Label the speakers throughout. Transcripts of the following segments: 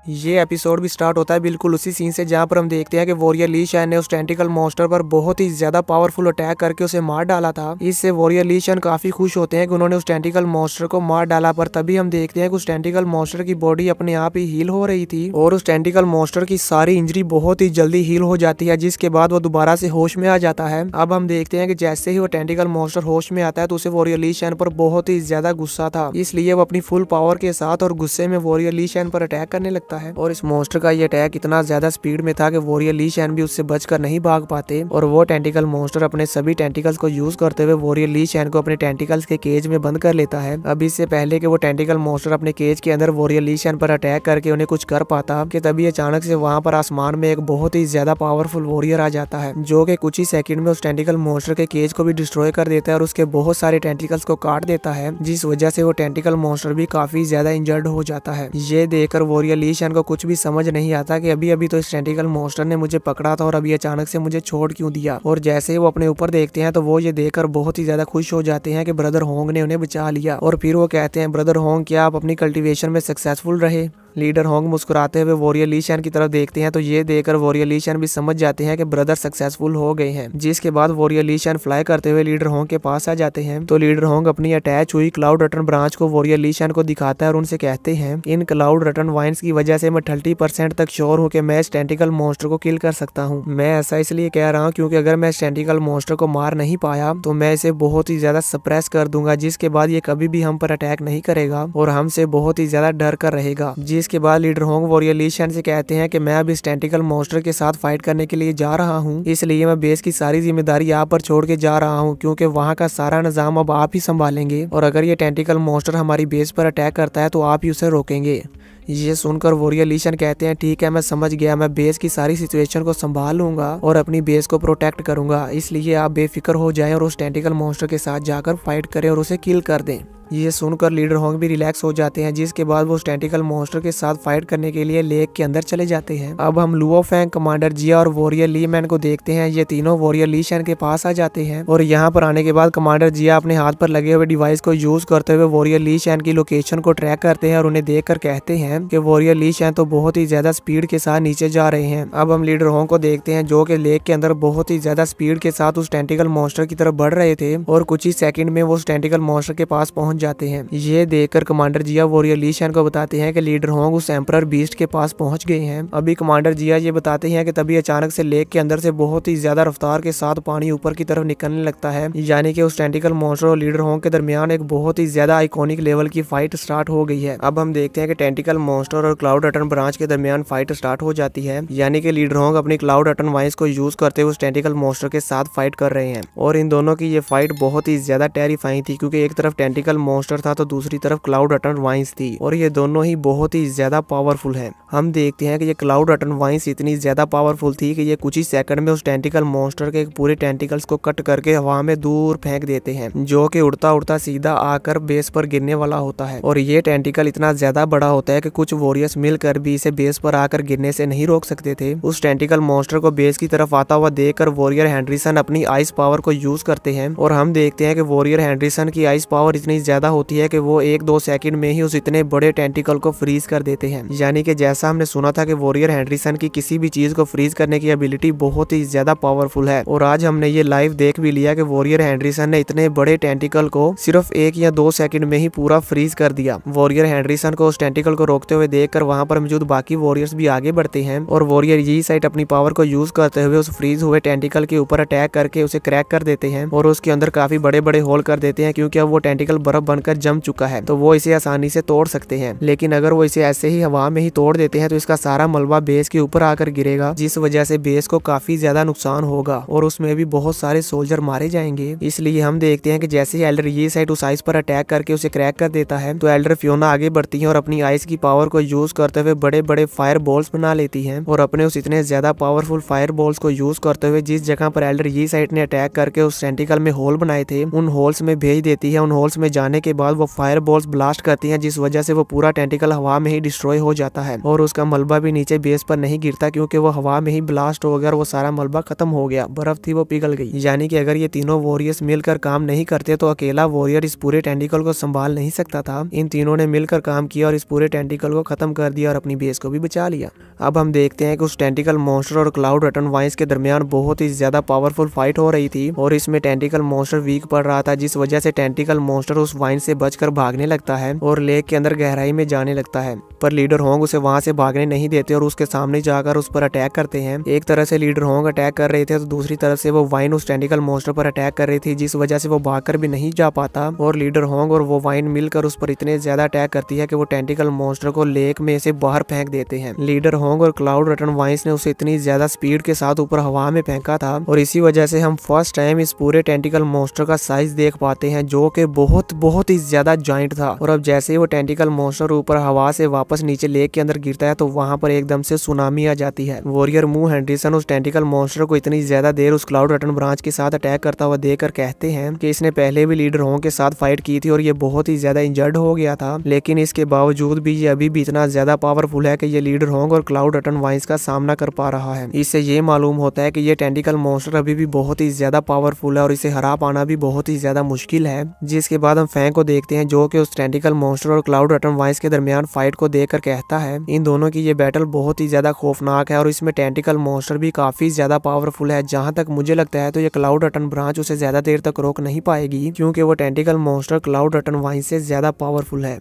Speaker 1: ये एपिसोड भी स्टार्ट होता है बिल्कुल उसी सीन से जहाँ पर हम देखते हैं कि वॉरियर ली शैन ने उस टेंटिकल मॉन्स्टर पर बहुत ही ज्यादा पावरफुल अटैक करके उसे मार डाला था। इससे वॉरियर ली शैन काफी खुश होते हैं कि उन्होंने उस टेंटिकल मॉन्स्टर को मार डाला, पर तभी हम देखते हैं कि उस टेंटिकल मॉन्स्टर की बॉडी अपने आप ही हील हो रही थी और उस टेंटिकल मॉन्स्टर की सारी इंजरी बहुत ही जल्दी हील हो जाती है, जिसके बाद वो दोबारा से होश में आ जाता है। अब हम देखते हैं कि जैसे ही वो टेंटिकल मॉन्स्टर होश में आता है तो उसे वॉरियर ली शैन पर बहुत ही ज्यादा गुस्सा था, इसलिए वो अपनी फुल पावर के साथ और गुस्से में वॉरियर ली शैन पर अटैक करने लगता है। और इस मॉन्स्टर का ये अटैक इतना ज्यादा स्पीड में था कि वॉरियर ली शैन भी उससे बचकर नहीं भाग पाते और वो टेंटिकल मॉन्स्टर अपने सभी टेंटिकल्स को यूज करते हुए वॉरियर ली शैन को अपने टेंटिकल्स के केज में बंद कर लेता है। अब इससे पहले कि वो टेंटिकल मॉन्स्टर अपने केज के अंदर वॉरियर ली शैन पर अटैक करके उन्हें कुछ कर पाता कि तभी अचानक से वहां पर आसमान में एक बहुत ही ज्यादा पावरफुल वॉरियर आ जाता है, जो कि कुछ ही सेकंड में उस टेंटिकल मॉन्स्टर के केज को भी डिस्ट्रॉय कर देता है और उसके बहुत सारे टेंटिकल्स को काट देता है, जिस वजह से वो टेंटिकल मॉन्स्टर भी काफी ज्यादा इंजर्ड हो जाता है। ये देखकर वॉरियर ली शैन को कुछ भी समझ नहीं आता कि अभी अभी तो इस टेंटिकल मॉन्स्टर ने मुझे पकड़ा था और अभी अचानक से मुझे छोड़ क्यों दिया। और जैसे ही वो अपने ऊपर देखते हैं तो वो ये देखकर बहुत ही ज्यादा खुश हो जाते हैं कि ब्रदर होंग ने उन्हें बचा लिया। और फिर वो कहते हैं, ब्रदर होंग क्या आप अपनी कल्टीवेशन में सक्सेसफुल रहे? लीडर होंग मुस्कुराते हुए वॉरियर ली शैन की तरफ देखते हैं तो ये देखकर वॉरियर ली शैन भी समझ जाते हैं कि ब्रदर सक्सेसफुल हो गए हैं, जिसके बाद वॉरियर ली शैन फ्लाई करते हुए लीडर होंग के पास आ जाते हैं। तो लीडर होंग अपनी अटैच हुई क्लाउड रटन ब्रांच को वॉरियर ली शैन को दिखाता है और उनसे कहते हैं, इन क्लाउड रटन वाइन्स की वजह से मैं 30% तक श्योर हूँ कि मैं इस टेंटिकल मॉन्स्टर को किल कर सकता हूँ। मैं ऐसा इसलिए कह रहा हूँ क्योंकि अगर मैं इस टेंटिकल मॉन्स्टर को मार नहीं पाया तो मैं इसे बहुत ही ज्यादा सप्रेस कर दूंगा, जिसके बाद ये कभी भी हम पर अटैक नहीं करेगा और हमसे बहुत ही ज्यादा डर कर रहेगा। जिसके बाद लीडर होंग वॉरियर ली शैन से कहते हैं कि मैं अब इस टेंटिकल मॉन्स्टर के साथ फाइट करने के लिए जा रहा हूँ, इसलिए मैं बेस की सारी जिम्मेदारी आप पर छोड़ के जा रहा हूँ क्योंकि वहाँ का सारा निजाम अब आप ही संभालेंगे और अगर ये टेंटिकल मॉन्स्टर हमारी बेस पर अटैक करता है तो आप ही उसे रोकेंगे। ये सुनकर वॉरियर ली शैन कहते हैं, ठीक है मैं समझ गया, मैं बेस की सारी सिचुएशन को संभाल लूंगा और अपनी बेस को प्रोटेक्ट करूंगा, इसलिए आप बेफिक्र हो जाएं और उस टेंटिकल मॉन्स्टर के साथ जाकर फाइट करें और उसे किल कर दें। ये सुनकर लीडर होंग भी रिलैक्स हो जाते हैं, जिसके बाद वो उस टेंटिकल मॉन्स्टर के साथ फाइट करने के लिए लेक के अंदर चले जाते हैं। अब हम लुओ फैंग, कमांडर जिया और वॉरियर ली मैन को देखते हैं। ये तीनों वॉरियर ली शैन के पास आ जाते हैं और यहाँ पर आने के बाद कमांडर जिया अपने हाथ पर लगे हुए डिवाइस को यूज करते हुए वॉरियर ली शैन की लोकेशन को ट्रैक करते हैं और उन्हें देखकर कहते हैं कि वॉरियर ली शैन तो बहुत ही ज्यादा स्पीड के साथ नीचे जा रहे हैं। अब हम लीडर होंग को देखते हैं जो कि लेक के अंदर बहुत ही ज्यादा स्पीड के साथ उस टेंटिकल मॉन्स्टर की तरफ बढ़ रहे थे और कुछ ही सेकंड में वो उस टेंटिकल मॉन्स्टर के पास पहुंच जाते हैं। ये देखकर कमांडर जिया वॉरियर ली शैन को बताते हैं कि लीडर होंग उस एम्परर बीस्ट के पास पहुंच गए हैं। अभी कमांडर जिया ये बताते हैं कि तभी अचानक से लेक के अंदर से बहुत ही ज्यादा रफ्तार के साथ पानी ऊपर की तरफ निकलने लगता है, यानी कि उस टेंटिकल मॉन्स्टर और लीडर होंग के दरमियान एक बहुत ही ज्यादा आइकॉनिक लेवल की फाइट स्टार्ट हो गई है। अब हम देखते हैं कि टेंटिकल मॉन्स्टर और क्लाउड रटन ब्रांच के दरमियान फाइट स्टार्ट हो जाती है, यानी कि लीडर होंग अपनी क्लाउड रटन वाइस को यूज करते हुए उस टेंटिकल मॉन्स्टर के साथ फाइट कर रहे हैं और इन दोनों की ये फाइट बहुत ही ज्यादा टेरिफाइंग थी क्योंकि एक तरफ टेंटिकल मॉन्स्टर था तो दूसरी तरफ क्लाउड रटन वाइन्स थी और ये दोनों ही बहुत ही ज्यादा पावरफुल है। हम देखते हैं कि ये क्लाउड रटन वाइन्स इतनी ज्यादा पावरफुल थी कि ये कुछ ही सेकंड में उस टेंटिकल मॉन्स्टर के पूरे टेंटिकल्स को कट करके हवा में दूर फेंक देते हैं, जो कि उड़ता उड़ता सीधा आकर बेस पर गिरने वाला होता है। और ये टेंटिकल इतना ज्यादा बड़ा होता है कि कुछ वॉरियर्स मिलकर भी इसे बेस पर आकर गिरने से नहीं रोक सकते थे। उस टेंटिकल मॉन्स्टर को बेस की तरफ आता हुआ देखकर वॉरियर हेनरिसन अपनी आइस पावर को यूज करते हैं और हम देखते हैं कि वॉरियर हेनरिसन की आइस पावर इतनी ज्यादा होती है कि वो 1-2 सेकंड में ही उस इतने बड़े टेंटिकल को फ्रीज कर देते हैं। यानी कि जैसा हमने सुना था कि वॉरियर हेनरिसन की किसी भी चीज को फ्रीज करने की एबिलिटी बहुत ही ज्यादा पावरफुल है और आज हमने ये लाइव देख भी लिया कि वॉरियर हेनरिसन ने इतने बड़े टेंटिकल को सिर्फ 1 या 2 सेकंड में ही पूरा फ्रीज कर दिया। वॉरियर हेनरिसन को उस टेंटिकल को रोकते हुए देखकर वहां पर मौजूद बाकी वॉरियर्स भी आगे बढ़ते हैं और वॉरियर ये साइड अपनी पावर को यूज करते हुए उस फ्रीज हुए टेंटिकल के ऊपर अटैक करके उसे क्रैक कर देते हैं और उसके अंदर काफी बड़े बड़े होल कर देते हैं क्योंकि अब वो टेंटिकल बर्फ बनकर जम चुका है तो वो इसे आसानी से तोड़ सकते हैं। लेकिन अगर वो इसे ऐसे ही हवा में ही तोड़ देते हैं तो इसका सारा मलबा बेस के ऊपर आकर गिरेगा, जिस वजह से बेस को काफी ज्यादा नुकसान होगा और उसमें भी बहुत सारे सोल्जर मारे जाएंगे। इसलिए हम देखते हैं कि जैसे ही एल्डर ये साइड उस आइस पर अटैक करके उसे क्रैक कर देता है तो एल्डर फियोना आगे बढ़ती है और अपनी आइस की पावर को यूज करते हुए बड़े बड़े फायर बॉल्स बना लेती है और अपने उस इतने ज्यादा पावरफुल फायर बॉल्स को यूज करते हुए जिस जगह पर एल्डर ये साइड ने अटैक करके उस टेंटिकल में होल बनाए थे उन होल्स में भेज देती है। उन होल्स में जाने के बाद वो फायर बॉल्स ब्लास्ट करती है, जिस वजह से वो पूरा टेंटिकल हवा में ही डिस्ट्रॉय हो जाता है और उसका मलबा भी नीचे बेस पर नहीं गिरता क्योंकि वो हवा में ही ब्लास्ट हो गया और वो सारा मलबा खत्म हो गया, बर्फ थी वो पिघल गई। यानी कि अगर ये तीनों वॉरियर्स मिलकर काम नहीं करते तो अकेला वॉरियर इस पूरे टेंटिकल को संभाल नहीं सकता था। इन तीनों ने मिलकर काम किया और इस पूरे टेंटिकल टेंटिकल को खत्म कर दिया और अपनी बेस को भी बचा लिया। अब हम देखते हैं कि उस टेंटिकल मॉन्स्टर और क्लाउड रटन वाइन्स के दरमियान बहुत ही ज्यादा पावरफुल फाइट हो रही थी और इसमें टेंटिकल मॉन्स्टर वीक पड़ रहा था, जिस वजह से टेंटिकल मॉन्स्टर उस वाइन से बचकर भागने लगता है और लेक के अंदर गहराई में जाने लगता है। पर लीडर होंग उसे वहां से भागने नहीं देते और उसके सामने जाकर उस पर अटैक करते हैं। एक तरह से लीडर होंग अटैक कर रहे थे तो दूसरी तरफ से वो वाइन उस टेंटिकल मॉन्स्टर पर अटैक कर रही थी, जिस वजह से वो भागकर भी नहीं जा पाता और लीडर होंग और वो वाइन मिलकर उस पर इतने ज्यादा अटैक करती है कि वो टेंटिकल मॉन्स्टर को लेक में से बाहर फेंक देते हैं। लीडर होंग और क्लाउड रटन वाइन्स ने उसे इतनी ज्यादा स्पीड के साथ ऊपर हवा में फेंका था और इसी वजह से हम फर्स्ट टाइम इस पूरे टेंटिकल मॉन्स्टर का साइज देख पाते हैं, जो कि बहुत ही ज्यादा जाइंट था। और अब जैसे ही वो टेंटिकल मॉन्स्टर ऊपर हवा से वापस नीचे लेक के अंदर गिरता है तो वहां पर एकदम से सुनामी आ जाती है। वॉरियर मू हेंडरसन उस टेंटिकल मॉन्स्टर को इतनी ज्यादा देर उस क्लाउड रटन ब्रांच के साथ अटैक करता हुआ देखकर कहते हैं कि इसने पहले भी लीडर होंग के साथ फाइट की थी और ये बहुत ही ज्यादा इंजर्ड हो गया था, लेकिन इसके बावजूद भी ये अभी भी इतना ज्यादा पावरफुल है कि ये लीडर होंग और क्लाउड रटन वाइन्स का सामना कर पा रहा है। इससे ये मालूम होता है कि ये टेंटिकल मॉन्स्टर अभी भी बहुत ही ज्यादा पावरफुल है और इसे हरा पाना भी बहुत ही ज्यादा मुश्किल है। जिसके बाद हम फैंग को देखते हैं जो कि उस टेंटिकल मॉन्स्टर और क्लाउड रटन वाइन्स के दरमियान फाइट को देखकर कहता है इन दोनों की ये बैटल बहुत ही ज्यादा खौफनाक है और इसमें टेंटिकल मॉन्स्टर भी काफी ज्यादा पावरफुल है। जहां तक मुझे लगता है तो ये क्लाउड रटन ब्रांच उसे ज्यादा देर तक रोक नहीं पाएगी, क्योंकि वो टेंटिकल मॉन्स्टर क्लाउड रटन वाइन्स से ज्यादा पावरफुल है।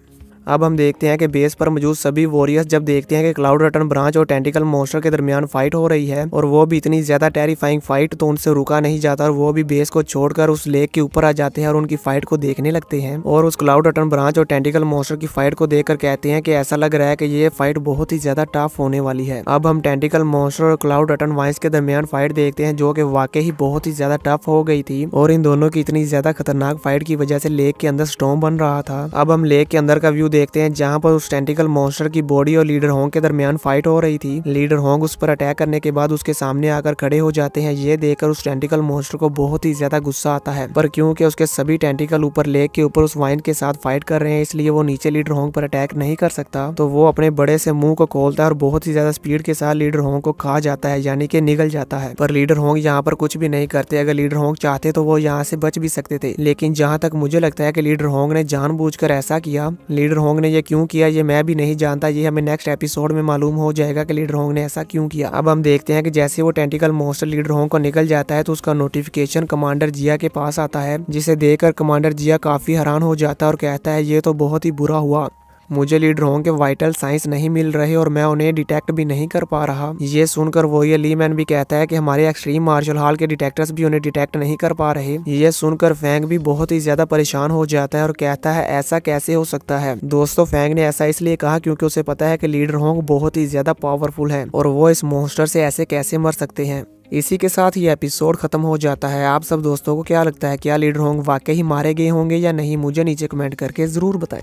Speaker 1: अब हम देखते हैं कि बेस पर मौजूद सभी वॉरियर्स जब देखते हैं कि क्लाउड रटन ब्रांच और टेंटिकल मॉन्स्टर के दरमियान फाइट हो रही है और वो भी इतनी ज्यादा टेरिफाइंग फाइट, तो उनसे रुका नहीं जाता और वो भी बेस को छोड़कर उस लेक के ऊपर आ जाते हैं और उनकी फाइट को देखने लगते हैं और उस क्लाउड रटन ब्रांच और टेंटिकल मॉन्स्टर की फाइट को देखकर कहते हैं कि ऐसा लग रहा है कि ये फाइट बहुत ही ज्यादा टफ होने वाली है। अब हम टेंटिकल मॉन्स्टर और क्लाउड रटन वाइन्स के दरमियान फाइट देखते हैं जो कि वाकई ही बहुत ही ज्यादा टफ हो गई थी और इन दोनों की इतनी ज्यादा खतरनाक फाइट की वजह से लेक के अंदर स्टॉर्म बन रहा था। अब हम लेक के अंदर का व्यू देखते हैं जहाँ पर उस टेंटिकल मॉन्स्टर की बॉडी और लीडर होंग के दरमियान फाइट हो रही थी। लीडर होंग उस पर अटैक करने के बाद उसके सामने आकर खड़े हो जाते हैं। ये देखकर उस टेंटिकल मॉन्स्टर को बहुत ही ज्यादा गुस्सा आता है, पर क्योंकि उसके सभी टेंटिकल ऊपर लेक के ऊपर उस वाइन के साथ फाइट कर रहे हैं इसलिए वो नीचे लीडर होंग पर अटैक नहीं कर सकता, तो वो अपने बड़े से मुंह को खोलता है और बहुत ही ज्यादा स्पीड के साथ लीडर होंग को खा जाता है, यानी कि निगल जाता है। पर लीडर होंग यहाँ पर कुछ भी नहीं करते। अगर लीडर होंग चाहते तो वो यहाँ से बच भी सकते थे, लेकिन जहाँ तक मुझे लगता है कि लीडर होंग ने जानबूझकर ऐसा किया। लीडर होंग ने ये क्यों किया ये मैं भी नहीं जानता, ये हमें नेक्स्ट एपिसोड में मालूम हो जाएगा कि लीडर होंग ने ऐसा क्यों किया। अब हम देखते हैं कि जैसे वो टेंटिकल मॉन्स्टर लीडर होंग को निकल जाता है तो उसका नोटिफिकेशन कमांडर जिया के पास आता है, जिसे देखकर कमांडर जिया काफी हैरान हो जाता है और कहता है ये तो बहुत ही बुरा हुआ, मुझे लीडर होंग के वाइटल साइंस नहीं मिल रहे और मैं उन्हें डिटेक्ट भी नहीं कर पा रहा। ये सुनकर वॉरियर ली मैन भी कहता है कि हमारे एक्सट्रीम मार्शल हॉल के डिटेक्टर्स भी उन्हें डिटेक्ट नहीं कर पा रहे। ये सुनकर फैंग भी बहुत ही ज्यादा परेशान हो जाता है और कहता है ऐसा कैसे हो सकता है। दोस्तों फैंग ने ऐसा इसलिए कहा क्योंकि उसे पता है कि लीडर होंग बहुत ही ज्यादा पावरफुल है और वो इस मॉन्स्टर से ऐसे कैसे मर सकते हैं। इसी के साथ ये एपिसोड खत्म हो जाता है। आप सब दोस्तों को क्या लगता है, क्या लीडर होंग वाकई ही मारे गए होंगे या नहीं? मुझे नीचे कमेंट करके जरूर बताएं।